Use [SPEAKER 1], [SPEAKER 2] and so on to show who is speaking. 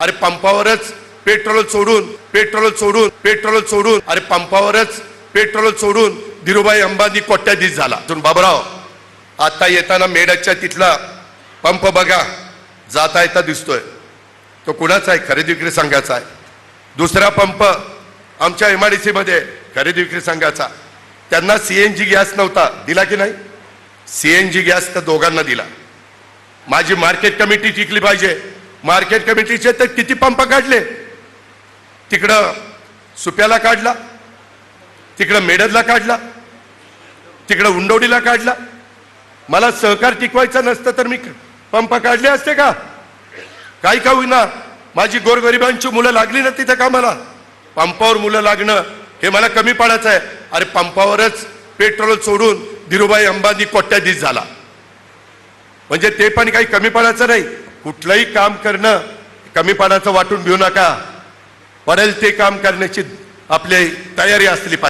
[SPEAKER 1] अरे पंपावरच पेट्रोल सोडून अरे पंपावरच पेट्रोल सोडून धीरूभाई अंबानी कोट्याधीश झाला. बाबराव, आता येताना मेडकच्या तिथला पंप बघा, जाता येता दिसतोय. तो कुणाचा आहे? खरेदी विक्री संघाचा आहे. दुसरा पंप आमच्या MIDC मध्ये खरेदी विक्री संघाचा. त्यांना CNG गॅस नव्हता, दिला की नाही? CNG गॅस तर दोघांना दिला. माझी मार्केट कमिटी टिकली पाहिजे. मार्केट कमिटीचे तर किती पंप काढले, तिकडं सुप्याला काढला, तिकडं मेडदला काढला, तिकडं उंडवडीला काढला. मला सहकार टिकवायचं नसतं तर मी पंप काढले असते का? काही का होईना माझी गोरगरिबांची मुलं लागली ना तिथे कामाला. पंपावर मुलं लागणं हे मला कमी पडायचं आहे. अरे पंपावरच पेट्रोल सोडून धीरूभाई अंबानी कोट्याधीश झाला. म्हणजे ते पण काही कमी पडायचं नाही. कुठलंही काम करणं कमी पडायचं वाटून घेऊ नका. पडेल ते काम करण्याची आपली तयारी असली पाहिजे.